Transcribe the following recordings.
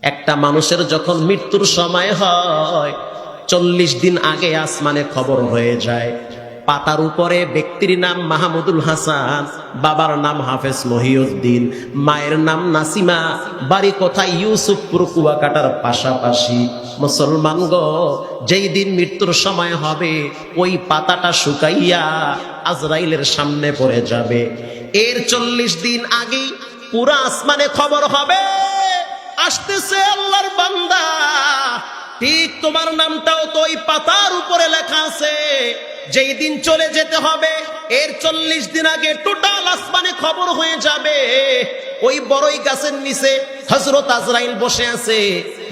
একটা মানুষের যখন মৃত্যুর সময় হয় ৪০ দিন আগে আসমানে খবর হয়ে যায়। পাতার উপরে ব্যক্তির নাম মাহমুদুল হাসান, বাবার নাম হাফেজ মহিউদ্দিন, মায়ের নাম নাসিমা, বাড়ি কোথায় ইউসুফপুর কুয়াকাটার পাশাপাশি। মুসলমান গো, যেই দিন মৃত্যুর সময় হবে ওই পাতাটা শুকাইয়া আজরাইলের সামনে পড়ে যাবে। এর ৪০ দিন আগেই পুরা আসমানে খবর হবে আসতেছে আল্লাহর বান্দা। ঠিক তোমার নামটাও তো ওই পাতার উপরে লেখা আছে। যেই দিন চলে যেতে হবে এর ৪০ দিন আগে টোটাল আসমানে খবর হয়ে যাবে। ওই বড়ই গাছের নিচে হযরত আজরাইল বসে আছে।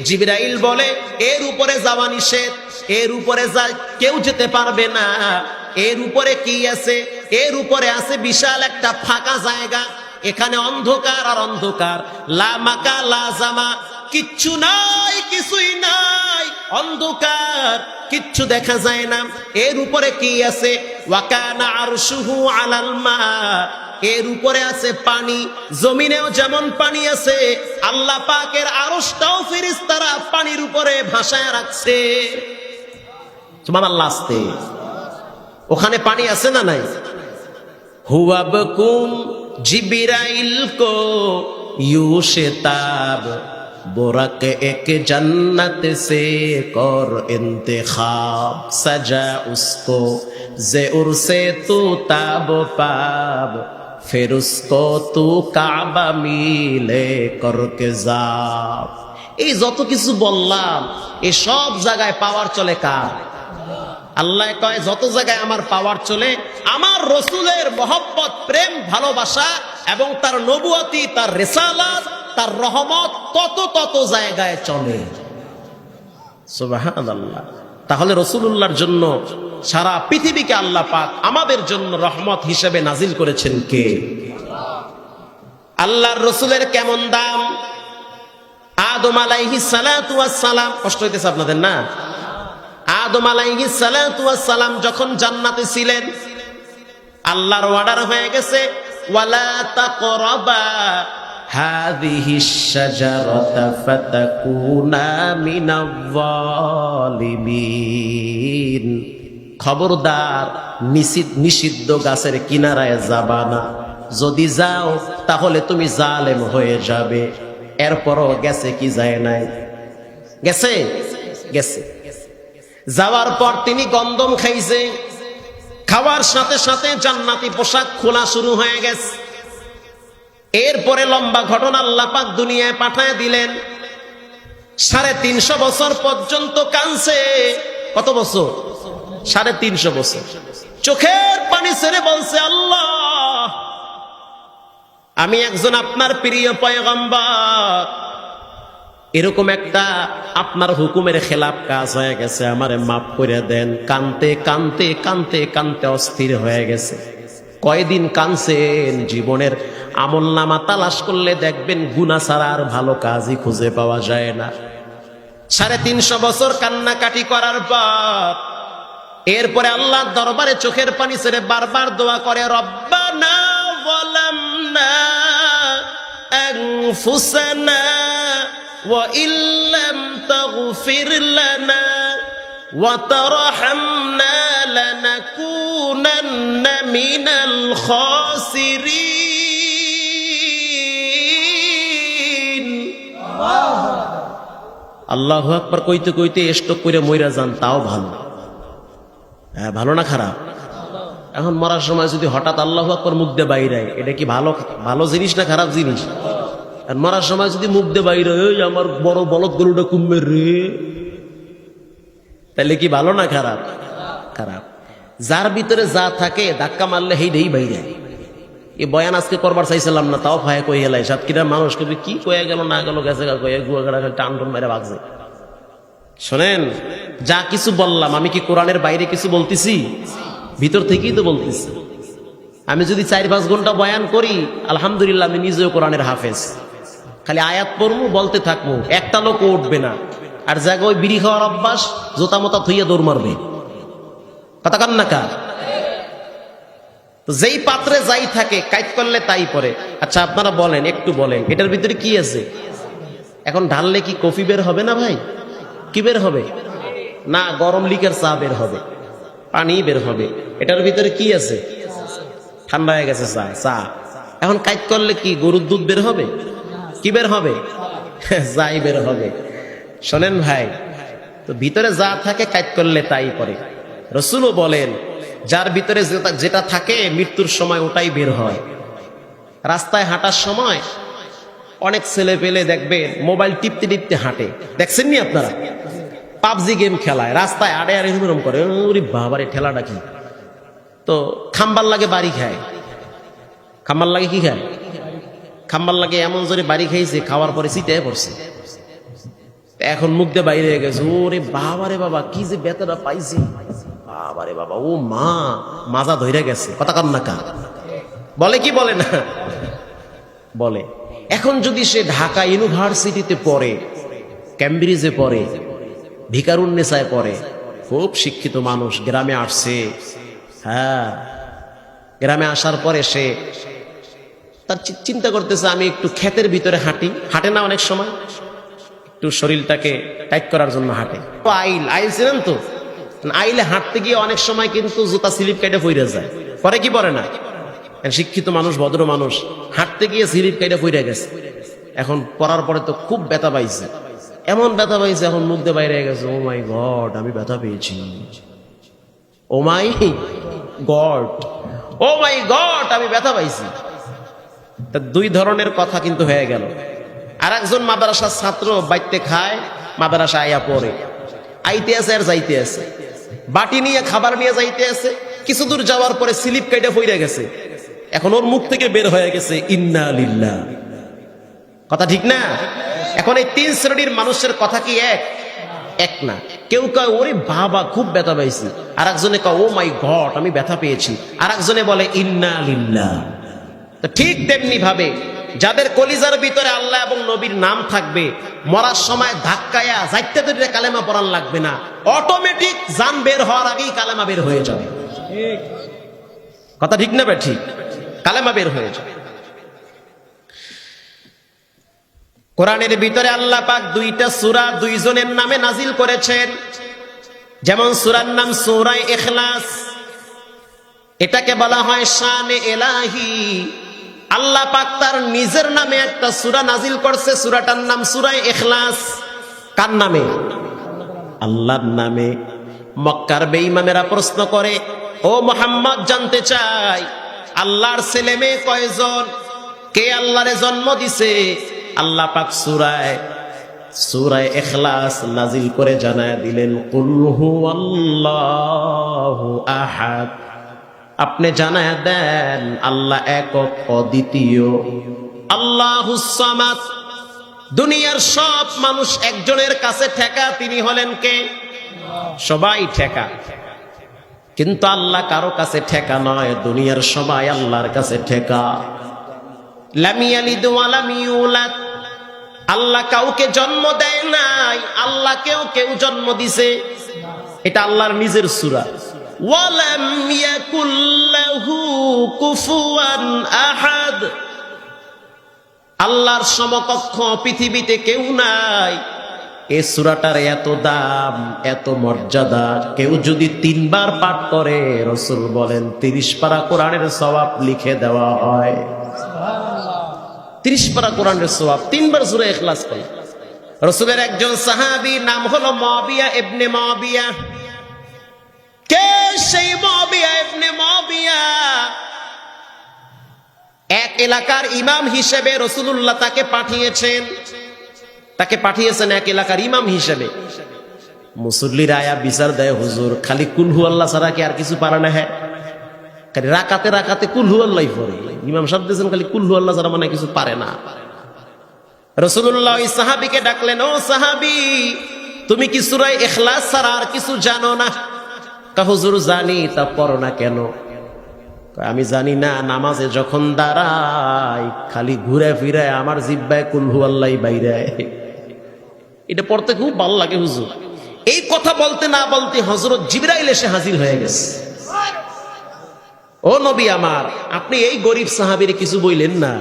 জিবরাইল বলে এর উপরে যাওয়া নিষেধ, এর উপরে কেউ যেতে পারবে না। এর উপরে কি আছে? এর উপরে আছে বিশাল একটা ফাঁকা জায়গা। এখানে অন্ধকার আর অন্ধকার, লা মাকা লা জামা, কিচ্ছু নাই, কিছুই নাই, অন্ধকার, কিচ্ছু দেখা যায় না। এর উপরে কি আছে? ওয়াকানা আরশুহু আলাল মা, এর উপরে আছে পানি। জমিনেও যেমন পানি আছে, আল্লাহ পাকের আরশটাও ফেরেশতারা পানির উপরে ভাসায় রাখছে। সুবহানাল্লাহ। আস্তে, ওখানে পানি আছে না নাই? হুয়া বকুম जिब्राइल को यूं शताब बुरक एक जन्नत से कर इंतखाब सजा उसको ज़ेउर से तू ताब पाब फिर उसको तू काबा मिले करके जाब। এই যত কিছু বললাম এই সব জায়গায় পাওয়ার চলে কার? আল্লাহ কয় যত জায়গায় আমার পাওয়ার চলে, আমার রসুলের মহব্বত, প্রেম, ভালোবাসা এবং তার নবুয়তি, তার রিসালাত, তার রহমত তত জায়গায় চলে। সুবহানাল্লাহ। তাহলে রসুলুল্লাহর জন্য সারা পৃথিবীকে আল্লাহ পাক আমাদের জন্য রহমত হিসেবে নাজিল করেছেন কে? আল্লাহর রসুলের কেমন দাম! আদম আলাইহিস সালাতু ওয়াস সালাম, কষ্ট হইতেছে আপনাদের না? আদম আলাইহিস সালাতু ওয়াস সালাম যখন জান্নাতে ছিলেন, আল্লাহর অর্ডার হয়ে গেছে ওয়ালা তাকরাবা হাযিহিশ শাজারাতা ফাতাকুনা মিনাজ জালিমিন। খবরদার, নিষিদ্ধ গাছের কিনারায় যাবা না, যদি যাও তাহলে তুমি জালেম হয়ে যাবে। এরপরও গেছে কি যায় নাই? গেছে, গেছে। যাওয়ার পর তিনি গন্ধম খাইছে, খাওয়ার সাথে সাথে জান্নাতি পোশাক খোলা শুরু হয়ে গেছে। এরপরে লম্বা ঘটনা, আল্লাহ পাক দুনিয়ায় পাঠায় দিলেন। ৩৫০ বছর পর্যন্ত কাঁদছে। কত বছর? ৩৫০ বছর। চোখের পানি ছেড়ে বলছে, আল্লাহ, আমি একজন আপনার প্রিয় পয়গম্বর, এরকম একটা আপনার হুকুমের খেলাফ কাজ হয়ে গেছে, আমারে মাফ করে দেন। কানতে কানতে কানতে কানতে অস্থির হয়ে গেছে। কয়দিন কানছেন? জীবনের আমল নামা তালাশ করলে দেখবেন গুনাহ ছাড়া আর ভালো কাজই খুঁজে পাওয়া যায় না। ৩৫০ বছর কান্নাকাটি করার পর এরপরে আল্লাহর দরবারে চোখের পানি ছেড়ে বারবার দোয়া করে, রব্বানা যালামনা আনফুসানা وَإِن لَّمْ تَغْفِرْ لَنَا وَتَرْحَمْنَا لَنَكُونَنَّ مِنَ الْخَاسِرِينَ। আল্লাহু আকবার কইতে কইতে স্ট্রোক করে মইরা যান, তাও ভালো। হ্যাঁ, ভালো না খারাপ? এখন মরার সময় যদি হঠাৎ আল্লাহু আকবার মুখ দিয়ে বাইরে, এটা কি ভালো জিনিস না খারাপ জিনিস? আর মরার সময় যদি মুখ দিয়ে বাইরে, ওই আমার বড় বলদ গরুটা কুম্বের রে, তাহলে কি ভালো না খারাপ? খারাপ। যার ভিতরে যা থাকে ধাক্কা মারলে হেইটাই বাইরে। এই বয়ান আজকে করবার চাইছিলাম না, তাও ভাই কই গেলাই। সাতক্ষীরা মানুষ কবি কি কয়ে গেল না গেল, গেছে কয়ে গুয়াগাড়া টান টান মেরে ভাগছে। শোনেন, যা কিছু বললাম আমি কি কোরআনের বাইরে কিছু বলতেছি? ভিতর থেকেই তো বলতেছি। আমি যদি ৪-৫ ঘন্টা বয়ান করি, আলহামদুলিল্লাহ আমি নিজেও কোরআনের হাফেজ। খালি আয়াত পড়বো, বলতে থাকবো, একটা লোক উঠবে না। আর জায়গায় ওই বিড়ি খাওয়ার অভ্যাস, জোতা মোতা থইয়া দৌড় মারবে। কথা কান না কার? যেই পাত্রে যাই থাকে কাইত করলে তাই পরে। আচ্ছা আপনারা বলেন, একটু বলেন, এটার ভিতরে কি আছে? এখন ঢাললে কি কফি বের হবে না ভাই? কি বের হবে? না, গরম লিকের চা বের হবে, পানি বের হবে। এটার ভিতরে কি আছে? ঠান্ডা হয়ে গেছে চা। চা এখন কাজ করলে কি গরুর দুধ বের হবে? কি বের হবে? যাই বের হবে। শোনেন ভাই, তো ভিতরে যা থাকে কাজ করলে তাই করে। রসুলও বলেন, যার ভিতরে যেটা থাকে মৃত্যুর সময় ওটাই বের হয়। রাস্তায় হাঁটার সময় অনেক ছেলে পেলে দেখবেন মোবাইল টিপতে টিপতে হাঁটে, দেখছেন নি আপনারা? পাবজি গেম খেলায়, রাস্তায় আড়ে আড়ে হুমরম করে, ওরে বাবারে ঠেলাটা কি। তো খাম্বার লাগে বাড়ি খায়। খাম্বার লাগে কি খায়? খাম্বার লাগে এমন জোরে বাড়ি খাইছে, খাওয়ার পরে চিটায় পড়ছে। এখন মুখ দিয়ে বাইরে হয়ে গেছে, ওরে বাবারে বাবা কি যে ব্যথাটা পাইছি, বাবারে বাবা, ও মা, মাজা ধইরা গেছে। কথা কান না কা বলে কি বলে না বলে। এখন যদি সে ঢাকা ইউনিভার্সিটিতে পড়ে, ক্যামব্রিজে পড়ে, ভিকারুন্নেসায় পড়ে, খুব শিক্ষিত মানুষ, গ্রামে আসছে, হ্যাঁ, গ্রামে আসার পরে সে তার চিন্তা করতেছে আমি একটু ক্ষেতের ভিতরে হাঁটি। হাঁটে না অনেক সময়, একটু শরীরটাকে টাইট করার জন্য হাঁটে। আইল ছিলেন তো, আইলে হাঁটতে গিয়ে অনেক সময় কিন্তু জুতা স্লিপ কেটে পইরা যায়, পরে কি পরে না? শিক্ষিত মানুষ, ভদ্র মানুষ, হাঁটতে গিয়ে স্লিপ কেটে পইরা গেছে। এখন পরার পরে তো খুব ব্যথা পাইছে, এমন ব্যথা পাইছে, এখন মুখ দিয়ে বাইরে গেছে, ও মাই গড আমি ব্যথা পেয়েছি, ও মাই গড, ও মাই গড আমি ব্যথা পাইছি। তা দুই ধরনের কথা কিন্তু হয়ে গেল। আর একজন মাদ্রাসার ছাত্র বাইতে খায়, মাদ্রাসা আয়া পড়ে, আইতে আছে আর যাইতে আছে, বাটি নিয়ে খাবার নিয়ে যাইতে আছে, কিছু দূর যাওয়ার পরে স্লিপ কেটে পইরা গেছে। এখন ওর মুখ থেকে বের হয়ে গেছে ইন্না লিল্লাহ। কথা ঠিক না? এখন এই তিন শ্রেণীর মানুষের কথা কি এক না? কেউ কয় ওরে বাবা খুব ব্যথা পাইছি, আর একজনে কয় ও মাই গড আমি ব্যথা পেয়েছি, আর একজনে বলে ইন্না লিল্লাহ। তো ঠিক তেমনি ভাবে যাদের কলিজার ভিতরে আল্লাহ এবং নবীর নাম থাকবে, মরার সময় ধাক্কায়া যাইতে ধরে কালেমা পড়ান লাগবে না, অটোমেটিক জান বের হওয়ার আগেই কালেমা বের হয়ে যাবে। কথা ঠিক না বে? ঠিক, কালেমা বের হয়ে যাবে। কোরআনের ভিতরে আল্লাহ পাক দুইটা সূরা দুইজনের নামে নাজিল করেছেন। যেমন সূরার নাম সূরা ইখলাস, এটাকে বলা হয় শানে ইলাহি। আল্লাহ পাক তার নিজের নামে একটা সূরা নাজিল করছে, সূরাটার নাম সূরা ইখলাস। কার নামে? আল্লাহর নামে। মক্কার বেঈমানেরা প্রশ্ন করে, ও মুহাম্মদ জানতে চাই আল্লাহর ছেলে মেয়ে কয়জন, কে আল্লাহরে জন্ম দিছে? আল্লাহ পাক সূরা ইখলাস নাজিল করে জানায় দিলেন, কুল হুয়াল্লাহু আহাদ। আপনি জানায় দেন আল্লাহ একক অদ্বিতীয়, আল্লাহুস সামাদ। দুনিয়ার সব মানুষ একজনের কাছে ঠেকা, তিনি হলেন কে? সবাই ঠেকা, কিন্তু আল্লাহ কারো কাছে ঠেকা নয়, দুনিয়ার সবাই আল্লাহর কাছে ঠেকা। লাম ইয়ালিদ ওয়া লাম ইউলাদ, আল্লাহ কাউকে জন্ম দেয় নাই, আল্লাহ কেউ জন্ম দিছে। এটা আল্লাহর নিজের সূরা। ওয়ালাম ইয়াকুল লাহু কুফুয়ান আহাদ, আল্লাহর সমকক্ষ পৃথিবীতে কেউ নাই। এই সূরাটার এত দাম, এত মর্যাদা, কেউ যদি 3 বার পাঠ করে রাসূল বলেন 30 পারা কোরআনের সওয়াব লিখে দেওয়া হয়। 30 পারা কোরআনের সওয়াব 3 বার সূরা ইখলাস পড়ে। রাসূলের একজন সাহাবী নাম হলো মুআবিয়া ইবনে মুআবিয়া। কে সেই মুআবিয়া ইবনে মুআবিয়া? এক এলাকার ইমাম হিসেবে রাসূলুল্লাহ তাকে পাঠিয়েছেন এক এলাকার ইমাম হিসেবে। মুসল্লিরা আয়া বিচার দেয়, হুজুর খালি কুল হু আল্লাহ ছাড়া কি আর কিছু পারে না? হ্যাঁ, খালি রাকাতে কুল হু আল্লাহ পড়ে। ইমাম সাহেব দিয়েছেন খালি কুল হু আল্লাহ ছাড়া মানে কিছু পারে না। রাসূলুল্লাহ ওই সাহাবীকে ডাকলেন, ও সাহাবী, তুমি কি সূরা ইখলাস ছাড়া আর কিছু জানো না? হুজুর জানি, তা পড়ো না কেন? আমি জানি না, নামাজে যখন দাঁড়াই খালি ঘুরে ফিরে আমার জিহ্বায় কুল হু আল্লাহ বাইরে, এটা পড়তে খুব ভালো লাগে হুজুর। এই কথা বলতে না বলতে হযরত জিবরাইল এসে হাজির হয়ে গেছে। ও নবী আমার, আপনি এই গরিব সাহাবীর কিছু বইলেন না?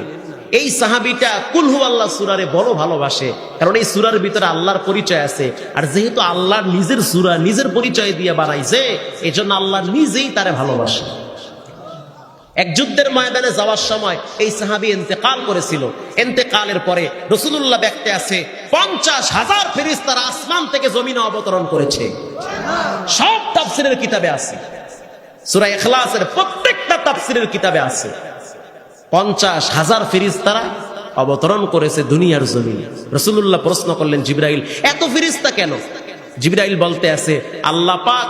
এই সাহাবিটা কুল হু আল্লাহ সূরারে বড় ভালোবাসে, কারণ এই সূরার ভিতরে আল্লাহর পরিচয় আছে। আর যেহেতু আল্লাহর নিজের সূরা, নিজের পরিচয় দিয়ে বানাইছে, এজন্য আল্লাহ নিজেই তারে ভালোবাসে। এক যুদ্ধের ময়দানে যাওয়ার সময় এই সাহাবী ইন্তেকাল করেছিল। ইন্তেকালের পরে রাসূলুল্লাহ দেখতে আছে 50,000 ফেরেশতারা আসমান থেকে জমিনে অবতরণ করেছে। সব তাফসীরের কিতাবে আছে, সূরা ইখলাসের প্রত্যেকটা তাফসীরের কিতাবে আছে 50,000 ফেরেশতারা অবতরণ করেছে দুনিয়ার জমিনে। রাসূলুল্লাহ প্রশ্ন করলেন, জিবরাইল এত ফেরেশতা কেন? জিবরাইল বলতে আছে, আল্লাহ পাক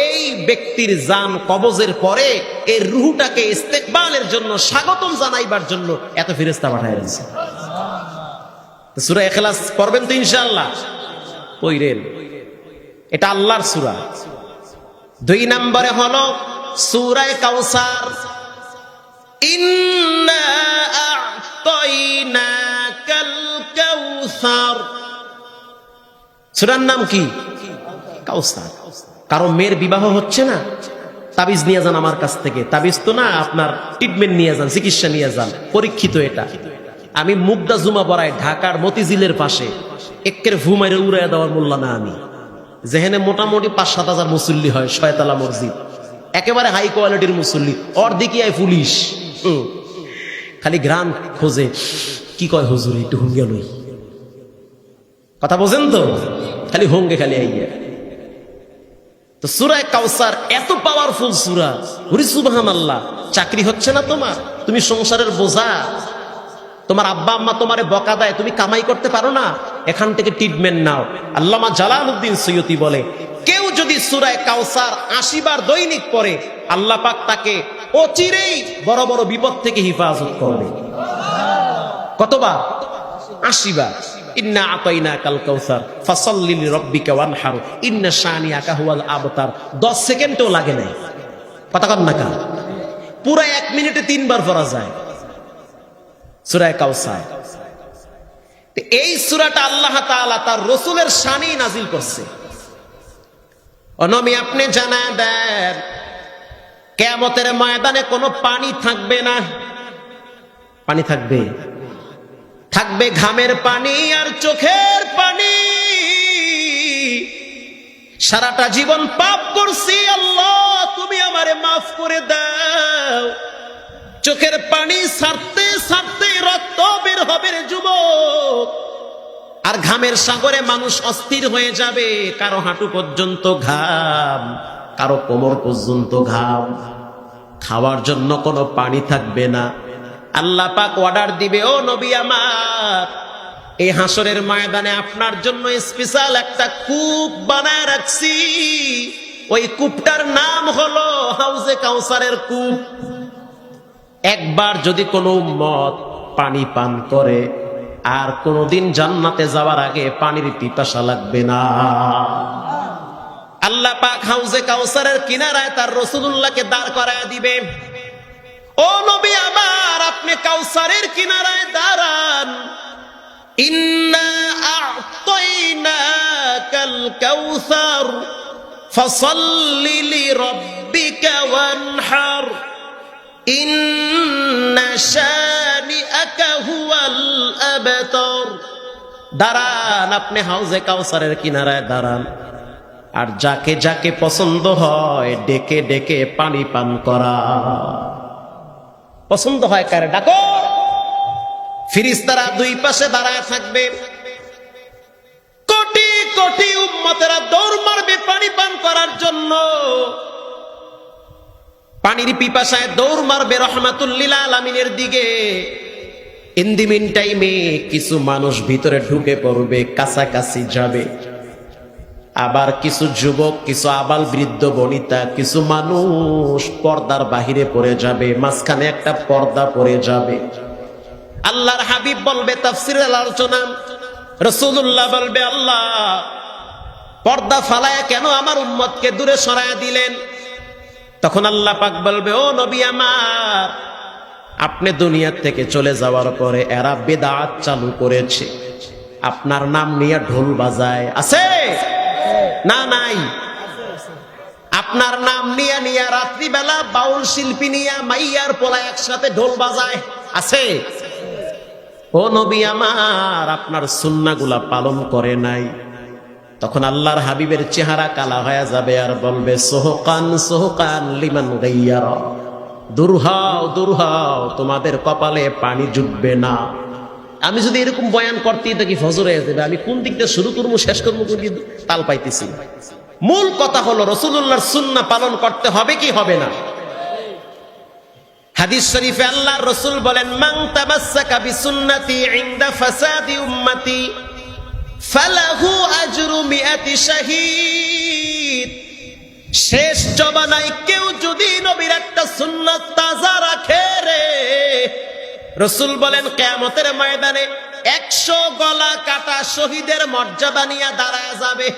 এই ব্যক্তির জান কবজের পরে এই রূহটাকে ইস্তেকবালের জন্য, স্বাগতম জানাইবার জন্য এত ফেরেশতা পাঠায় দিয়েছে। সূরা ইখলাস পড়বেন তো ইনশাআল্লাহ, পড়েন, এটা আল্লাহর সূরা। 2 নম্বরে হলো সূরা কাউসার, ইন্না আ'তাইনাকাল কাউসার। সূরার নাম কি? কাউসার। কারো মেয়ের বিবাহ হচ্ছে না, তাবিজ নিয়ে যান আমার কাছ থেকে। তাবিজ তো না, আপনার ট্রিটমেন্ট নিয়ে যান, চিকিৎসা নিয়ে যান, পরীক্ষিত এটা। আমি মুগদা জুমা পড়াই ঢাকার মতিঝিলের পাশে, একের ভুমাইরে উড়াইয়া দেওয়ার মোল্লা না আমি, যেখানে মোটামুটি 5-7 হাজার মুসল্লি হয়, শয়তালা মসজিদ, একেবারে হাই কোয়ালিটির মুসল্লি, ওর দিকে আয় পুলিশ, খালি গ্রাম খোঁজে, কি কয় হুজুর একটু হুঙ্গে লই, কথা বোঝেন তো, খালি হুঙ্গে খালি আইয়া। তো সূরা কাউসার এত পাওয়ারফুল সূরা। ওরে সুবহানাল্লাহ, চাকরি হচ্ছে না তোমার, তুমি সংসারের বোঝা, তোমার আব্বা আম্মা তোমারে বকা দেয়, তুমি কামাই করতে পারো না, এখান থেকে ট্রিটমেন্ট নাও। আল্লামা জালালউদ্দিন সৈয়দী বলে, কেউ যদি সূরা কাউসার 80 বার দৈনিক পড়ে, আল্লাহ পাক তাকে অচিরেই বড় বড় বিপদ থেকে হেফাজত করবে। কতবার? 80 বার। ইন্না আতাইনাকাল কাউসার ফাসাল্লি লিরাব্বিকা ওয়ানহার ইন্না শানিয়াকা হুয়াল আবতার। 10 সেকেন্ডও লাগে না, কথা কন না কা, পুরো 1 মিনিটে 3 বার পড়া যায় সূরা কাউসার। এই সূরাটা আল্লাহ তাআলা তার রাসূলের শানে নাজিল করছে। ও নবী, আপনি জানা দেন কিয়ামতের ময়দানে কোনো পানি থাকবে না। পানি থাকবে? থাকবে ঘামের পানি আর চোখের পানি। সারাটা জীবন পাপ করছি, আল্লাহ তুমি আমারে মাফ করে দাও। চোখের পানি ছাড়তে ছাড়তে রক্ত বের হবে রে যুবক। আর ঘামের সাগরে মানুষ অস্থির হয়ে যাবে, কারো হাঁটু পর্যন্ত ঘাম, কারো কোমর পর্যন্ত ঘাম। খাওয়ার জন্য কোনো পানি থাকবে না। আল্লাহ পাক অর্ডার দিবে, ও নবী আমার, এই হাসরের ময়দানে আপনার জন্য স্পেশাল একটা কূপ বানায় রাখছি। ওই কূপটার নাম হলো হাউজে কাউসারের কূপ। একবার যদি কোনো উম্মত পানি পান করে, আর কোনদিন জান্নাতে যাওয়ার আগে পানির পিপাসা লাগবে না। আল্লাহ পাক হাউজে কাউসারের কিনারায় তার রাসূলুল্লাহকে দাঁড় করায় দিবে। ও নবী আমার, আপনি কাউসারের কিনারায় দাঁড়ান। ইন্না আ'তাইনাকাল কাউসার ফাসাল্লি লিরাব্বিকা ওয়ানহার ইন্না শানিআকা হুয়াল আবতার। দাঁড়ান, আপনি হাউজে কাউসারের কিনারায় দাঁড়ান, আর যাকে যাকে পছন্দ হয় ডেকে ডেকে পানি পান করা। পছন্দ হয় কারে ডাকো। ফেরেশতারা 2 পাশে দাঁড়ায় থাকবে, কোটি কোটি উম্মতেরা দৌড় মারবে পানি পান করার জন্য। পানির পিপাসায় দৌড় মারবে রহমাতুল লিল আলামিনের দিকে। ইন দি মিন টাইমে কিছু মানুষ ভিতরে ঢুকে পড়বে, কাছাকাছি যাবে। আবার কিছু যুবক, কিছু আবাল বৃদ্ধ বনিতা, কিছু মানুষ পর্দার বাহিরে পড়ে যাবে, মাঝখানে একটা পর্দা পড়ে যাবে। আল্লাহর হাবিব বলবে, তাফসীরের আলোচনা, রাসূলুল্লাহ বলবে, আল্লাহ পর্দা ফালায়া কেন আমার উম্মতকে দূরে সরায়া দিলেন? তখন আল্লাহ পাক বলবে, ও নবী আমার, আপনি দুনিয়া থেকে চলে যাওয়ার পরে এরা বিদআত চালু করেছে, আপনার নাম নিয়ে ঢোল বাজায়। আছে না? নাই। আপনার নাম নিয়ে নিয়ে রাত্রিবেলা বাউল শিল্পী নিয়ে মাইয়ার পোলা একসাথে ঢোল বাজায়। আছে? ও নবী আমার, আপনার সুন্নাহগুলা পালন করে নাই। তখন আল্লাহর হাবিবের চেহারা কালা হয়ে যাবে আর বলবে সোহকান সোহকান লিমান গাইয়ারা, দূর হও দূর হও, তোমাদের কপালে পানি জুটবে না। আমি যদি এরকম বয়ান করতেই থাকি ফজর হয়ে যাবে, আমি কোন দিক দিয়ে শুরু করবো শেষ করবো কিন্তু তাল পাইতেছি না। মূল কথা হলো রাসূলুল্লাহর সুন্নাহ পালন করতে হবে কি হবে না? হাদিস শরীফে আল্লাহর রাসূল বলেন, মান তামাসসাকা বিসুন্নতি ইনদা ফাসাদি উম্মতি ফালাহু আজরু মিআতি শাহীদ। শেষ জমানায় কেউ যদি নবীর একটা সুন্নাত তাজা রাখে রে, রাসূল বলেন কিয়ামতের ময়দানে 100 গলা কাটা শহীদের মর্যাদা নিয়ে দাঁড়ায় যাবে।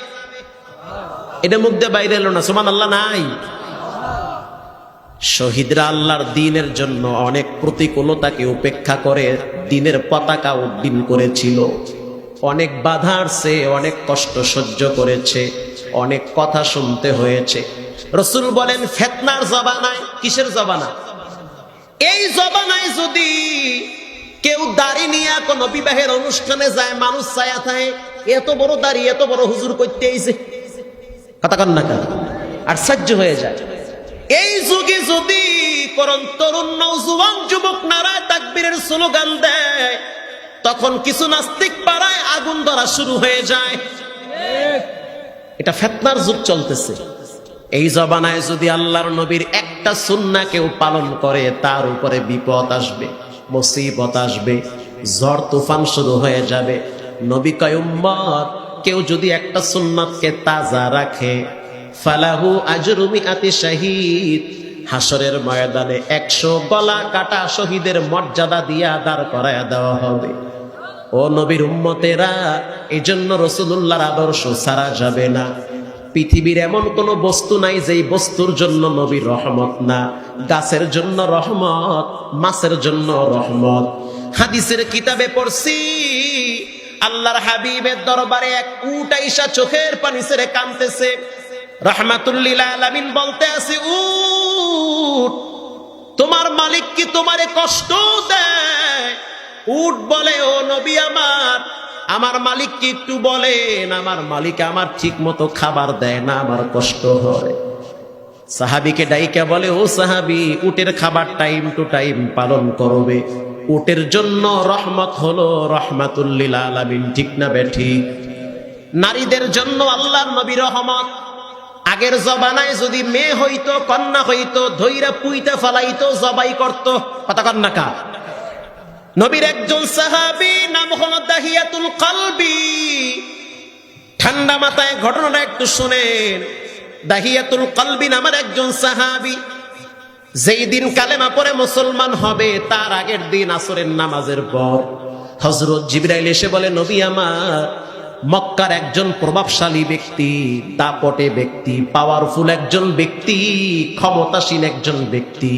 এটা মুখ দিয়ে বাইরে এলো না, সুবহানাল্লাহ নাই। শহীদরা আল্লাহর দ্বীনের জন্য অনেক প্রতিকূলতাকে উপেক্ষা করে দ্বীনের পতাকা উড্ডীন করেছিল। অনেক বাধা আসছে, অনেক কষ্ট সহ্য করেছে, অনেক কথা শুনতে হয়েছে। রাসূল বলেন ফিতনার জমানায়, কিসের জমানা? এই জমানায় যদি কেউ দাড়ি নিয়ে কোন বিবাহের অনুষ্ঠানে যায়, মানুষ ছায়া থাকে এত বড় দাড়ি, এত বড় হুজুর করতে আইছে, কথা কন না কেন? আর সহ্য হয়ে যায়। এই যুগে যদি কোন তরুণ নওজোয়ান যুবক নারায়ে তাকবীরের স্লোগান দেয়, তখন কিছু নাস্তিক পাড়ায় আগুন ধরা শুরু হয়ে যায়। এটা ফিতনার যুগ চলতেছে। এই জমানায় যদি আল্লাহর নবীর একটা সুন্নাহ কেউ পালন করে, তার উপরে বিপদ আসবে, মুসিবত আসবে, ঝড় তুফান শুরু হয়ে যাবে। নবী কয় উম্মত, কেউ যদি একটা সুন্নাতকে তাজা রাখে, ফালাহু আজরু মিআতি শাহীদ, হাসরের ময়দানে 100 গলা কাটা শহীদের মর্যাদা দিয়া দাঁড় করায়া দেওয়া হবে। ও নবীর উম্মতেরা, এজন্য রাসূলুল্লাহর আদর্শ ছাড়া যাবে না। পৃথিবীর এমন কোন বস্তু নাই যেই বস্তুর জন্য নবীর রহমত না। গাছের জন্য রহমত, মাছের জন্য রহমত। হাদিসের কিতাবে পড়ছি, আল্লাহর হাবিবের দরবারে এক উট আইসা চোখের পানি ছেড়ে কাঁদতেছে। রাহমাতুল লিল আলামিন বলতে আছে, উট, তোমার মালিক কি তোমারে কষ্ট দেয়? উট বলে, ও নবী আমার, আমার মালিক কি একটু বলেন, আমার মালিক আমার ঠিক মতো খাবার দেয় না, আমার কষ্ট হয়। সাহাবীকে ডাইকা বলে, ও সাহাবী, উটের খাবার টাইম টু টাইম পালন করবে। উটের জন্য রহমত হলো রাহমাতুল লিল আলামিন, ঠিক না বেঠিক? নারীদের জন্য আল্লাহর নবী রহমত। আগের জমানায় যদি মেয়ে হইতো, কন্যা হইতো, ধইরা পুইতা ফালাইতো, জবাই করত, কথা কন না কা? নবীর একজন সাহাবী নাম হলো দাহিয়াতুল কলবি। ঠান্ডা মাথায় ঘটনাটা একটু শুনেন। দাহিয়াতুল কলবি নামের একজন সাহাবী যেই দিন কালেমা পড়ে মুসলমান হবে, তার আগের দিন আসরের নামাজের পর হযরত জিবরাইল এসে বলে, নবী আমার, মক্কার একজন প্রভাবশালী ব্যক্তি, দাপটে ব্যক্তি, পাওয়ারফুল একজন ব্যক্তি, ক্ষমতাসীন একজন ব্যক্তি,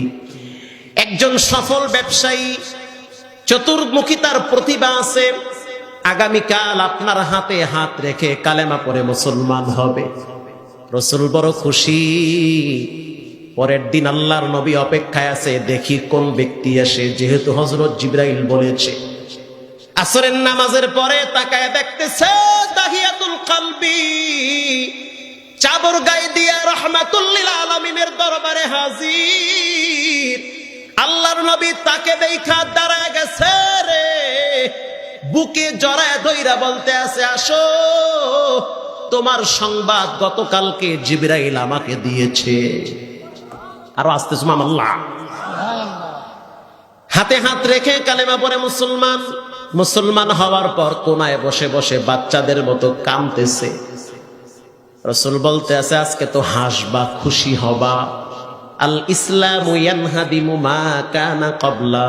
একজন সফল ব্যবসায়ী, চতুর্মুখী তার প্রতিভা আছে, আগামীকাল আপনার হাতে হাত রেখে কালেমা পড়ে মুসলমান হবে। রাসূল বড় খুশি। পরের দিন আল্লাহর নবী অপেক্ষায় আছে, দেখি কোন ব্যক্তি আসে, যেহেতু হযরত জিবরাইল বলেছে। আসরের নামাজের পরে তাকায় দেখতেছে দাহিয়াতুল কলবি চাদর গায়ে দিয়া রাহমাতুল লিল আলামিনের দরবারে হাজির। আল্লাহর নবী তাকে দেখা দাঁড়ায় গেছে রে, বুকে জড়ায় ধইরা বলতে আছে, আসো, তোমার সংবাদ গতকালকে জিবরাইল আমাকে দিয়েছে। আরো আসতে সুবহানাল্লাহ। হাতে হাত রেখে কালেমা পড়ে মুসলমান। মুসলমান হওয়ার পর কোনায় বসে বসে বাচ্চাদের মতো কাঁদতেছে। রাসূল বলতে আছে, আজকে তো হাসবা, খুশি হবা। আল ইসলামু ইয়ানহাদিমু মা কানা ক্বাবলা।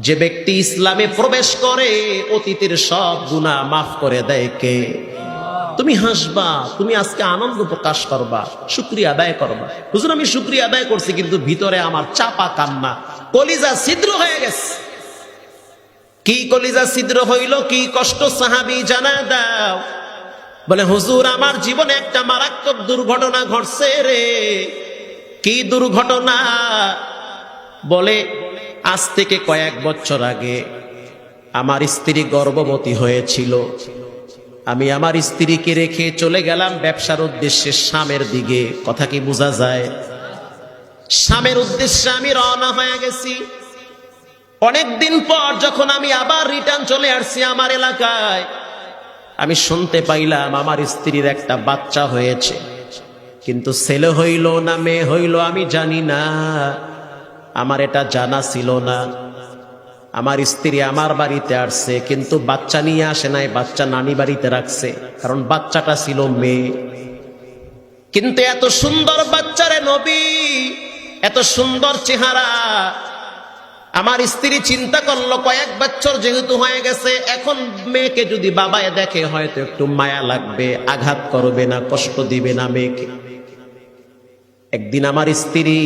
যে ব্যক্তি ইসলামে প্রবেশ করে, অতীতের সব গুনাহ মাফ করে দেয় কে? তুমি হাসবা, তুমি আজকে আনন্দ প্রকাশ করবা, শুকরিয়া আদায় করবা। হুজুর, আমি শুকরিয়া আদায় করছি, কিন্তু ভিতরে আমার চাপা কান্না, কলিজা ছিদ্র হয়ে গেছে। কি কলিজা ছিদ্র হইল, কি কষ্ট সাহাবী জানা দাও। বলে, হুজুর, আমার জীবনে একটা মারাত্মক দুর্ঘটনা ঘটছে রে। কি দুর্ঘটনা? বলে, আজ থেকে কয়েক বছর আগে আমার স্ত্রী গর্ভবতী হয়েছিল। আমি আমার স্ত্রীকে রেখে চলে গেলাম ব্যবসার উদ্দেশ্যে শামের দিকে। কথা কি বোঝা যায়? শামের উদ্দেশ্যে আমি রওনা হয়ে গেছি। অনেকদিন পর যখন আমি আবার রিটার্ন চলে আসছি আমার এলাকায়, আমি শুনতে পাইলাম আমার স্ত্রীর একটা বাচ্চা হয়েছে, কিন্তু ছেলে হইল না মেয়ে হইল আমি জানি না। আমার এটা জানা ছিল না। আমার স্ত্রী আমার বাড়িতে আসছে, কিন্তু বাচ্চা নিয়ে আসে নাই, বাচ্চা নানি বাড়িতে রাখছে, কারণ বাচ্চাটা ছিল মেয়ে। কিন্তু এত সুন্দর বাচ্চারে নবী, এত সুন্দর চেহারা। আমার স্ত্রী চিন্তা করলো কয়েক বছর যেহেতু হয়ে গেছে, এখন মেয়েকে যদি বাবায় দেখে হয়তো একটু মায়া লাগবে, আঘাত করবে না, কষ্ট দিবে না মেয়েকে। একদিন আমার স্ত্রী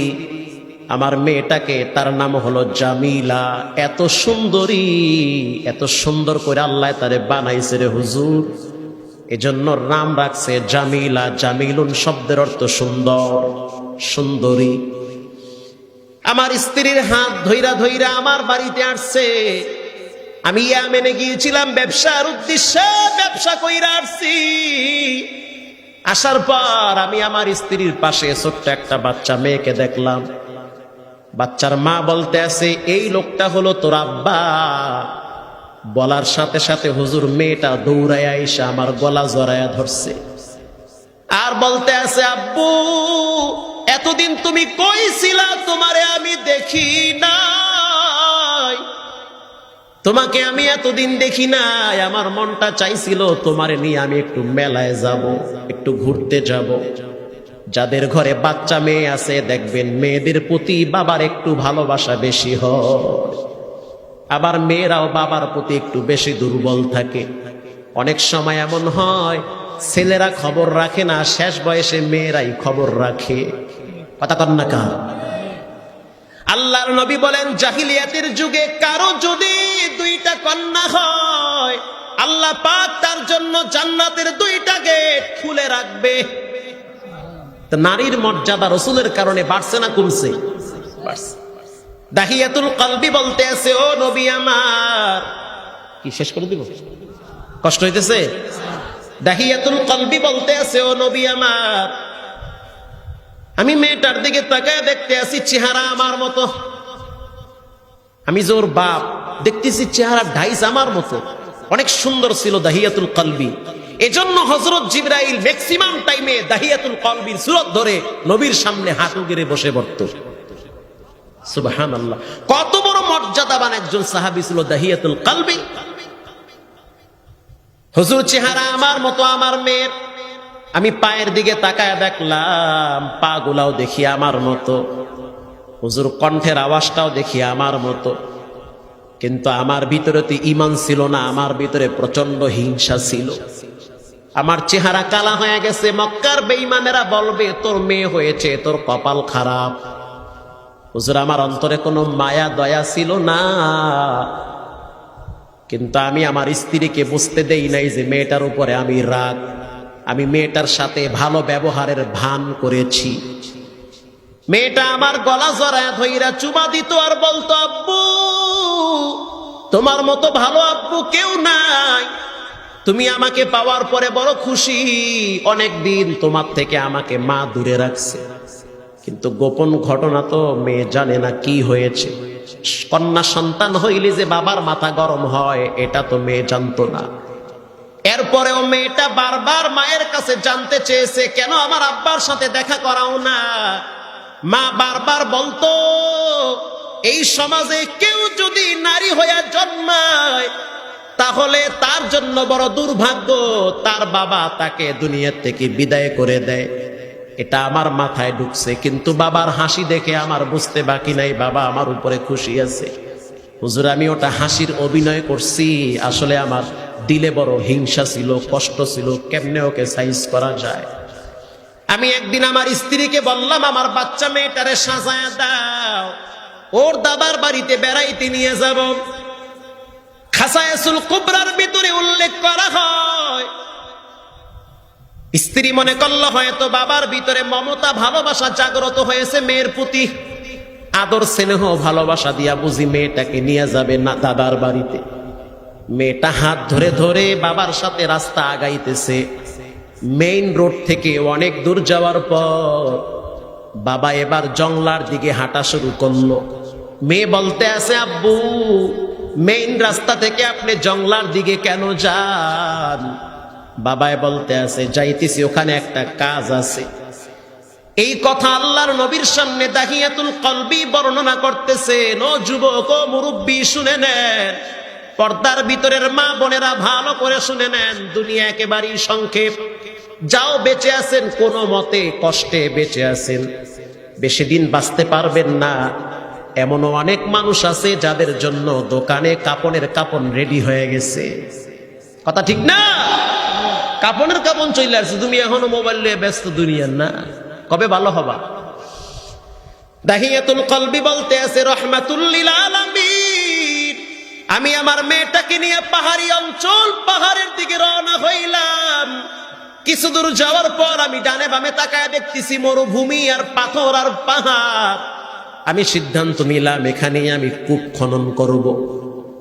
আমার মেয়েটাকে, তার নাম হলো জামিলা, এত সুন্দরী, এত সুন্দর করে আল্লাহ তারে বানাইছে রে হুজুর, এজন্য নাম রাখছে জামিলা। জামিলুন শব্দের অর্থ সুন্দর, সুন্দরী। আমার স্ত্রীর হাত ধইরা ধইরা আমার বাড়িতে আসছে। আমি ইয়ামেনে গিয়েছিলাম ব্যবসার উদ্দেশ্যে, ব্যবসা কইরা আসছি। আসার পর আমি আমার স্ত্রীর পাশে ছোট্ট একটা বাচ্চা মেয়েকে দেখলাম। বাচ্চার মা বলতে আছে, এই লোকটা হলো তোর আব্বা। বলার সাথে সাথে হুজুর মেয়েটা দৌড়ায় আইসা আমার গলা জড়ায়া ধরছে আর বলতে আছে, আব্বু এতদিন তুমি কই ছিলা? তোমারে আমি দেখি নাই, তোমাকে আমি এতদিন দেখি নাই। আমার মনটা চাইছিল তোমারে নিয়ে আমি একটু মেলায় যাব, একটু ঘুরতে যাব। যাদের ঘরে বাচ্চা মেয়ে আছে দেখবেন মেয়েদের প্রতি বাবার একটু ভালোবাসা বেশি হয়, আবার মেয়েরাও বাবার প্রতি একটু বেশি দুর্বল থাকে। অনেক সময় এমন হয় ছেলেরা খবর রাখে না, শেষ বয়সে মেয়েরাই খবর রাখে। কথা কন না কা? আল্লাহর নবী বলেন, জাহিলিয়াতের যুগে কারো যদি দুইটা কন্যা হয়, আল্লাহ পাক তার জন্য জান্নাতের দুইটা গেট খুলে রাখবে। নারীর মর্যাদা রসুলের কারণে বাড়ছে না কমছে? বাড়ছে। দাহিয়াতুল কলবি বলতে আছে, ও নবী আমার, কি শেষ করে দিব? কষ্ট হইতেছে? দাহিয়াতুল কলবি বলতে আছে, ও নবী আমার, আমি মেয়েটার দিকে তাকায় দেখতে আছি চেহারা আমার মতো। আমি যে ওর বাপ, দেখতেছি চেহারা ঢাইস আমার মতো, অনেক সুন্দর ছিল দাহিয়াতুল কলবি। এজন্য হযরত জিবরাইল ম্যাক্সিমাম টাইমে দাহিয়াতুল কলবির সূরত ধরে নবীর সামনে হাঁটু গেড়ে বসে পড়ত। সুবহানাল্লাহ, কত বড় মর্যাদাবান একজন সাহাবী ছিল দাহিয়াতুল কলবি। হুজুর চেহারা আমার মতো, আমার মেয়ের। আমি পায়ের দিকে তাকায় দেখলাম পা গুলাও দেখি আমার মতো, হুজুর কণ্ঠের আওয়াজটাও দেখি আমার মতো। কিন্তু আমার ভিতরে তো ঈমান ছিল না, আমার ভিতরে প্রচন্ড হিংসা ছিল। আমার চেহারা কালা হয়ে গেছে। মক্কার বেঈমানেরা বলবে তোর মেয়ে হয়েছে, তোর কপাল খারাপ। হুজুর আমার অন্তরে কোনো মায়া দয়া ছিল না। কিন্তু আমি আমার স্ত্রীকে বুঝতে দেই নাই যে মেয়েটার উপরে আমি রাগ। আমি মেয়েটার সাথে ভালো ব্যবহারের ভান করেছি। মেয়েটা আমার গলা জড়ায় ধইরা চুমা দিত আর বলতো, আব্বু তোমার মতো ভালো আব্বু কেউ নাই, তুমি আমাকে পাওয়ার পরে বড় খুশি। অনেক দিন তোমার থেকে আমাকে মা দূরে রাখছে, কিন্তু গোপন ঘটনা তো মেয়ে জানে না কি হয়েছে। কন্যা সন্তান হইলে যে বাবার মাথা গরম হয় এটা তো মেয়ে জানতো না। এরপরেও মেয়েটা বারবার মায়ের কাছে জানতে চেয়েছে, কেন আমার আব্বার সাথে দেখা করাও না? মা বারবার বলতো, এই সমাজে কেউ যদি নারী হইয়া জন্মায় তাহলে তার জন্য বড় দুর্ভাগ্য, তার বাবা তাকে দুনিয়া থেকে বিদায় করে দেয়। এটা আমার মাথায় ঢুকছে, কিন্তু বাবার হাসি দেখে আমার বুঝতে বাকি নাই বাবা আমার উপরে খুশি আছে। হুজুর আমি ওটা হাসির অভিনয় করছি, আসলে আমার দিলে বড় হিংসা ছিল, কষ্ট ছিল, কেমনে ওকে সাইজ করা যায়। আমি একদিন আমার স্ত্রীকে বললাম, আমার বাচ্চা মেয়েটারে সাজায় দাও, ওর দাদার বাড়িতে বেড়াইতে নিয়ে যাব। খাসায়াসুল কুবরার ভিতরে উল্লেখ করা হয়, স্ত্রী মনে করল হয়তো বাবার ভিতরে মমতা ভালোবাসা জাগ্রত হয়েছে মেয়ের প্রতি, আদর স্নেহ ভালোবাসা দিয়া বুঝি মেয়েটাকে নিয়ে যাবে না দাদার বাড়িতে। মেয়েটা হাত ধরে ধরে বাবার সাথে রাস্তা আগাইতেছে। মেইন রোড থেকে অনেক দূর যাওয়ার পর বাবা এবার জংলার দিকে হাঁটা শুরু করলো। মেয়ে বলতে আছে, আব্বু মেইন রাস্তা থেকে আপনি জংলার দিকে কেন যান? বাবায় বলতে আছে, যাইতেছি, ওখানে একটা কাজ আছে। এই কথা আল্লাহর নবীর সামনে দাহিয়াতুল কলবি বর্ণনা করতেছেন। ও যুবক, ও মুরব্বী, শুনে নেন। পর্দার ভিতরের মা বোনেরা ভালো করে শুনে নেন। দুনিয়া একেবারেই সংক্ষেপ। যাও বেঁচে আছেন, কোনো মতে কষ্টে বেঁচে আছেন, বেশি দিন বাঁচতে পারবেন না। এমনও অনেক মানুষ আছে যাদের জন্য দোকানে কাপড়ের কাপড় রেডি হয়ে গেছে। কথা ঠিক না? কাপড়ের কাপড় চলে আসছে, তুমি এখনো মোবাইল নিয়ে ব্যস্ত দুনিয়ার না। কবে ভালো হবা? দাহিয়াতুল কলবি বলতে আছে, রহমাতুল লিল আলামিন, আমি আমার মেয়েটাকে নিয়ে পাহাড়ি অঞ্চল, পাহাড়ের দিকে রওনা হইলাম। কিছু দূর যাওয়ার পর আমি ডানে বামে তাকায় দেখতেছি মরুভূমি আর পাথর আর পাহাড়। আমি সিদ্ধান্ত নিলাম এখানেই আমি কূপ খনন করব।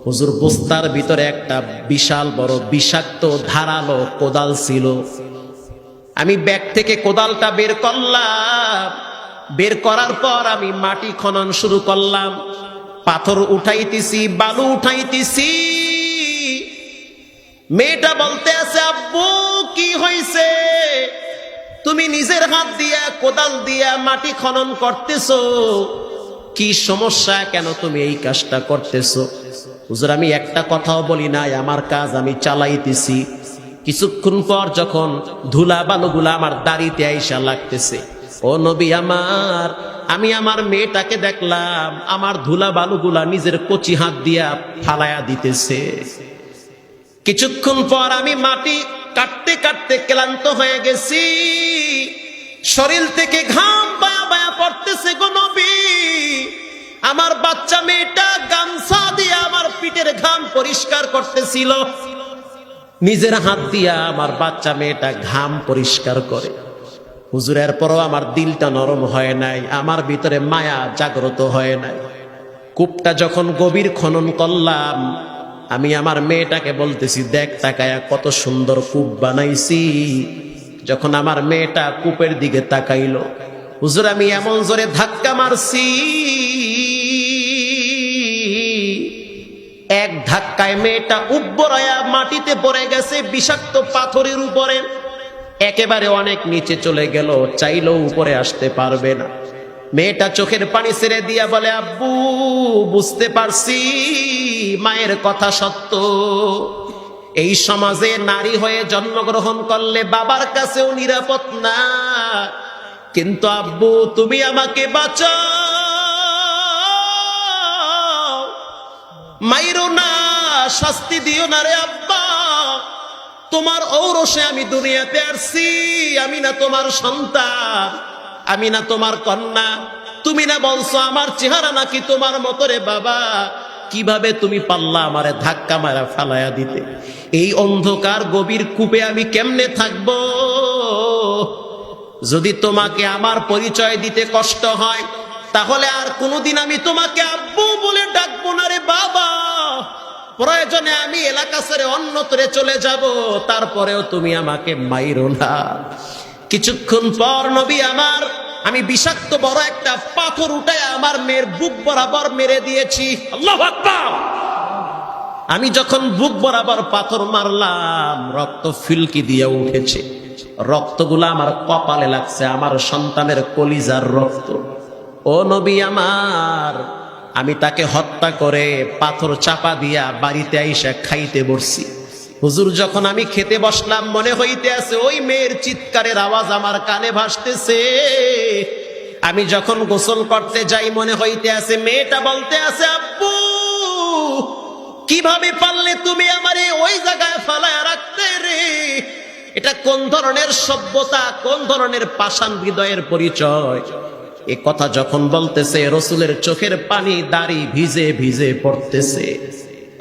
হুজুর, বস্তার ভিতরে একটা বিশাল বড় বিষাক্ত ধারালো কোদাল ছিল। আমি ব্যাগ থেকে কোদালটা বের করলাম। বের করার পর আমি মাটি খনন শুরু করলাম। পাথর উঠাইতেছি, বালু উঠাইতেছি। মেয়েটা বলতে আছে, আব্বু কি হইছে? তুমি নিজের হাত দিয়া কোদাল দিয়া মাটি খনন করতেছো, কি সমস্যা? কেন তুমি এই কাজটা করতেছো? হুজুর, আমি একটা কথাও বলি নাই, আমার কাজ আমি চালাইতেছি। কিছুক্ষণ পর যখন ধুলা বালুগুলা আমার দাড়িতে আইসা লাগতেছে, ও নবী আমার, আমি আমার মেয়েটাকে দেখলাম আমার ধুলা বালুগুলা নিজের কচি হাত দিয়া ফালায়া দিতেছে। কিছুক্ষণ পর আমি মাটি কাটতে কাটতে ক্লান্ত হয়ে গেছি। শরীর থেকে ঘাম বায়া বায়া পড়তেছে। গো নবী, আমার বাচ্চা মেয়েটা গামছা দিয়ে আমার পিঠের ঘাম পরিষ্কার করতেছিল। নিজের হাত দিয়া আমার বাচ্চা মেয়েটা ঘাম পরিষ্কার করে। হুজুরের পরও আমার দিলটা নরম হয় নাই, আমার ভিতরে মায়া জাগ্রত হয় নাই। কূপটা যখন গভীর খনন করলাম, আমি আমার মেয়েটাকে বলতেছি, দেখ তাকায়া কত সুন্দর কূপ বানাইছি। যখন আমার মেয়েটা কূপের দিকে তাকাইলো, হুজুর, আমি এমন জোরে ধাক্কা মারছি, এক ধাক্কায় মেয়েটা উব্বরায়া মাটিতে পড়ে গেছে, বিষাক্ত পাথরের উপরে, একেবারে অনেক নিচে চলে গেল, চাইলেও উপরে আসতে পারবে না। মেয়েটা চোখের পানি ছেড়ে দিয়া বলে, আব্বু বুঝতে পারছি মায়ের কথা সত্য। এই সমাজে নারী হয়ে জন্মগ্রহণ করলে বাবার কাছেও নিরাপদ না। কিন্তু আব্বু তুমি আমাকে বাঁচাও, মাইরো না, শাস্তি দিও না রে আব্বা। তোমার ঔরসে আমি দুনিয়াতে আসছি, আমি না তোমার সন্তান, আমি না তোমার কন্যা। তুমি না বলছো আমার চেহারা নাকি তোমার মতো রে বাবা, কিভাবে তুমি পাল্লা আমারে ধাক্কা মারা ফালায়া দিতে? এই অন্ধকার গভীর কূপে আমি কেমনে থাকবো? যদি তোমাকে আমার পরিচয় দিতে কষ্ট হয়, তাহলে আর কোনোদিন আমি তোমাকে আব্বু বলে ডাকবো না রে বাবা। প্রয়োজনে আমি এলাকা ছেড়ে অন্যত্রে চলে যাব, তারপরেও তুমি আমাকে মাইরো না। কিছুক্ষণ পর নবী আমার, আমি বিষাক্ত বড় একটা পাথর উঠায় আমার মেয়ের বুক বরাবর মেরে দিয়েছি। আল্লাহু আকবার। আমি যখন বুক বরাবর পাথর মারলাম, রক্ত ফিলকি দিয়ে উঠেছে। রক্তগুলো আমার কপালে লাগছে, আমার সন্তানের কলিজার রক্ত। ও নবী আমার, আমি তাকে হত্যা করে পাথর চাপা দিয়া বাড়িতে আইসা খাইতে বসছি। হুজুর, যখন আমি খেতে বসলাম, মনে হইতে আছে ওই মেয়ের চিৎকারের আওয়াজ আমার কানে ভাসতেছে। আমি যখন গোসল করতে যাই, মনে হইতে আছে মেয়েটা বলতে আছে, আব্বু কিভাবে পারলে তুমি আমারে ওই জায়গায় ফালায়া রাখতে রে? এটা কোন ধরনের সভ্যতা, কোন ধরনের পাষাণ হৃদয়ের পরিচয়? এ কথা যখন বলতেছে, রসুলের চোখের পানি দাড়ি ভিজে ভিজে পড়তেছে।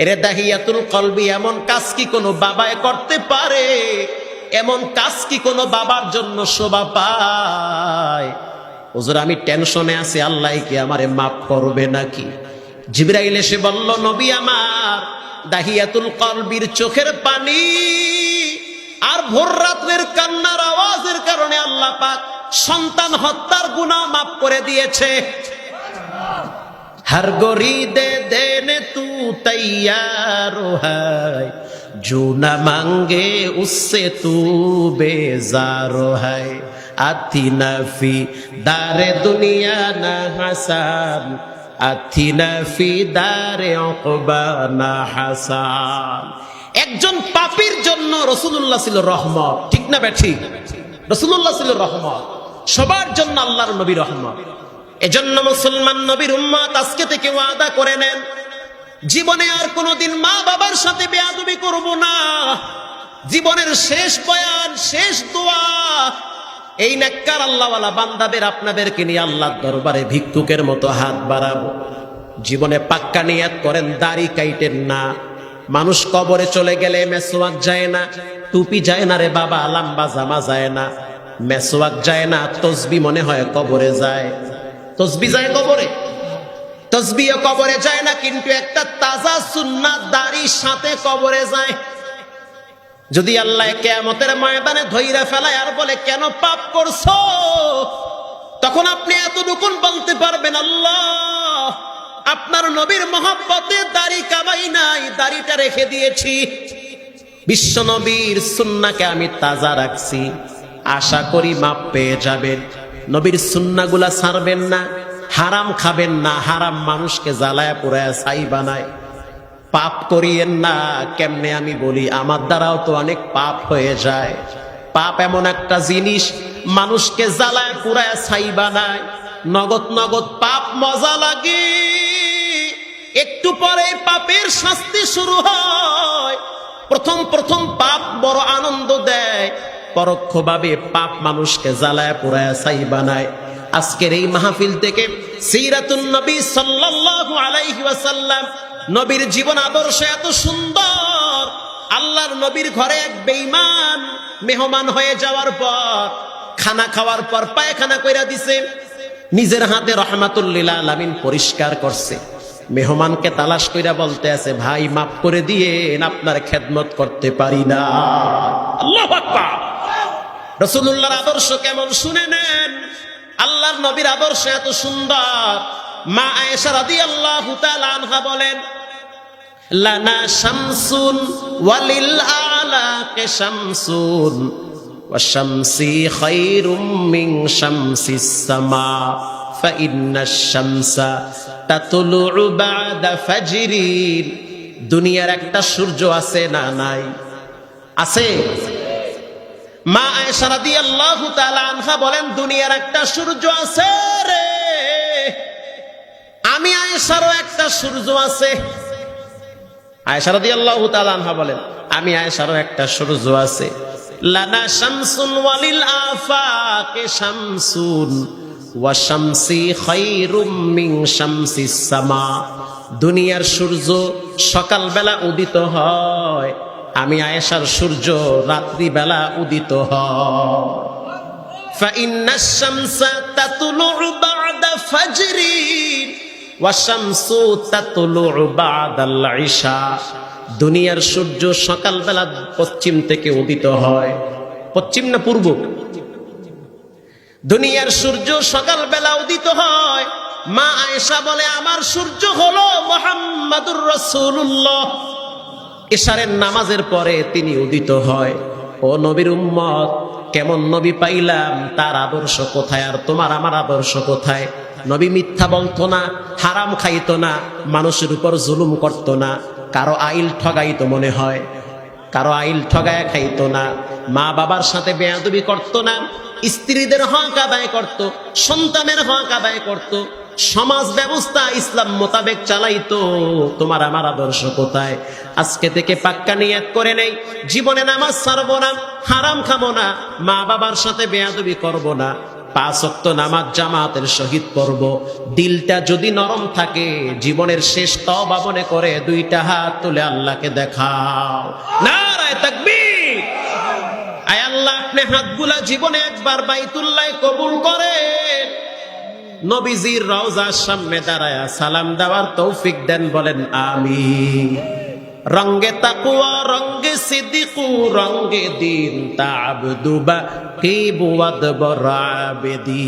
এরে দাহিয়াতুল কলবি, এমন কাজ কি কোনো বাবায় করতে পারে? এমন কাজ কি কোনো বাবার জন্য শোভা পায়? হুজুর, আমি টেনশনে আছি, আল্লাহ কি আমারে মাফ করবে নাকি? জিবরাইল এসে বলল, নবী আমার, দাহিয়াতুল কলবির চোখের পানি আর ভোর রাতের কান্নার আওয়াজের কারণে আল্লাহ পাক সন্তান হত্যার গুনাহ মাফ করে দিয়েছে। हर गोरी दे देने तू तैयार है, जो न मांगे उससे तू बेजार है। आती नफी दारे दुनिया न हसन, आती नफी दारे उक़बा न हसन। একজন পাপীর জন্য রাসূলুল্লাহ ছিল রহমত, ঠিক না ঠিক? রাসূলুল্লাহ ছিল রহমত, সবার জন্য আল্লাহর নবী রহমত। এজন্য মুসলমান নবীর উম্মত আজকে থেকে ওয়াদা করে নেন, জীবনে আর কোনোদিন মা বাবার সাথে বেয়াদবি করব না। জীবনের শেষ বয়ান, শেষ দোয়া, এই নেককার আল্লাহওয়ালা বান্দাদের আপনাদেরকে নিয়ে আল্লাহর দরবারে ভিক্ষুকের মতো হাত বাড়াবো। জীবনে পাক্কা নিয়াত করেন, দাড়ি কাইটেন না। মানুষ কবরে চলে গেলে মেসওয়াক যায় না, টুপি যায় না রে বাবা, লম্বা জামা যায় না, মেসওয়াক যায় না, তসবি মনে হয় কবরে যায়। তসবি যায় কবরে, তসবিও কবরে যায় না, কিন্তু একটা তাজা সুন্নাত দাড়ির সাথে কবরে যায়। যদি আল্লাহ কিয়ামতের ময়দানে ধইরা ফেলায় আর বলে কেন পাপ করছো, তখন আপনি এতটুকুন বলতে পারবেন, আল্লাহ আপনার নবীর মহব্বতে দাড়ি কামাই নাই, দাড়িটা রেখে দিয়েছি। বিশ্ব নবীর সুন্নাহকে আমি তাজা রাখছি, আশা করি মাপ পেয়ে যাবেন। নবীর সুন্নাহগুলা ছাড়বেন না, হারাম খাবেন না, হারাম মানুষকে জ্বালায় পোড়ায় ছাই বানায়। পাপ করিয়েন না। কেমনে আমি বলি, আমার দ্বারাও তো অনেক পাপ হয়ে যায়। পাপ এমন একটা জিনিস, মানুষকে জ্বালায় পোড়ায় ছাই বানায়। নগদ নগদ পাপ মজা লাগে, একটু পরে পাপের শাস্তি শুরু হয়। প্রথম প্রথম পাপ বড় আনন্দ দেয়, পরোক্ষভাবে পাপ মানুষকে জ্বালায় পোড়ায় ছাই বানায়। আজকের এই মাহফিল থেকে সিরাতুন নবী সাল্লাল্লাহু আলাইহি ওয়াসাল্লাম, নবীর জীবন আদর্শ এত সুন্দর। আল্লাহর নবীর ঘরে এক বেঈমান মেহমান হয়ে যাওয়ার পর, খানা খাওয়ার পর পায়খানা কইরা দিছে, নিজের হাতে রাহমাতুল লিল আলামিন পরিষ্কার করছে। মেহমানকে তালাশ কইরা বলতে আছে, ভাই মাফ করে দিয়েন, আপনার খেদমত করতে পারি না। আল্লাহু আকবার। রাসূলুল্লাহর আদর্শ কেমন শুনে নেন। আল্লাহর নবীর আদর্শ এত সুন্দর। মা আয়েশা রাদিয়াল্লাহু তাআলা আনহা বলেন, লানা শামসুন ওয়ালিল আলাকে শামসুন ওয়া শামসি খায়রুম মিন শামসিস সামা ফাইন্নাশ শামসা তাতলুউ বা'দা ফাজরিন। দুনিয়ার একটা সূর্য আছে না নাই? আছে। মা আয়েশা রাদিয়াল্লাহু তাআলা আনহা বলেন, দুনিয়ার একটা সূর্য আছে রে, আমি আয়েশারও একটা সূর্য আছে। আয়েশা রাদিয়াল্লাহু তাআলা আনহা বলেন, আমি আয়েশারও একটা সূর্য আছে। লানা শামসুন ওয়ালিল আফাকে শামসুন ওয়া শামসি খায়রুম মিন শামসিস সামা। দুনিয়ার সূর্য সকালবেলা উদিত হয়, আমি আয়েশার সূর্য রাত্রিবেলা উদিত হয়। ফাইন্নাশ শামসা তাতলুউ বা'দা ফাজরিন ওয়া শামসু তাতলুউ বা'দাল ইশা। দুনিয়ার সূর্য সকালবেলা পশ্চিম থেকে উদিত হয়। পশ্চিম না পূর্ব? দুনিয়ার সূর্য সকালবেলা উদিত হয়। মা আয়েশা বলে, আমার সূর্য হলো মুহাম্মাদুর রাসূলুল্লাহ। ইশারের নামাজের পরে তিনি উদিত হয়। ও নবীর উম্মত, কেমন নবী পাইলাম, তার আদর্শ কোথায় আর তোমার আমার আদর্শ কোথায়? নবী মিথ্যা বলতো না, হারাম খাইতো না, মানুষের উপর জুলুম করতো না, কারো আইল ঠগাইতো মনে হয়, কারো আইল ঠগায় খাইতো না, মা বাবার সাথে বেয়াদবি করতো না, স্ত্রীদের হক আদায় করত, সন্তানের হক আদায় করত, সমাজ ব্যবস্থা ইসলাম মোতাবেক চালাইতো। তোমার আমার আদর্শ কোথায়? আজকে থেকে পাক্কা নিয়ত করে নেই, জীবনে নামাজ ছাড়বো না, হারাম খাবো না, মা বাবার সাথে বেয়াদবি করব না, 5 ওয়াক্ত নামাজ জামাতের সহিত পড়ব। দিলটা যদি নরম থাকে, জীবনের শেষ তওবা মনে করে 2টা হাত তুলে আল্লাহকে দেখাও, নারায়ে তাকবীর। আয় আল্লাহ, আপনি হাতগুলা জীবনে একবার বাইতুল্লাহ কবুল করেন, নবীজির রওজার সামনে দাঁড়ায়া সালাম দেওয়ার তৌফিক দেন, বলেন আমিন। রঙ্গে তাকুয়া রঙ্গে সিদ্দিকু রঙ্গে দিন তাবদুবা কি বুয়াদ বরাবেদি।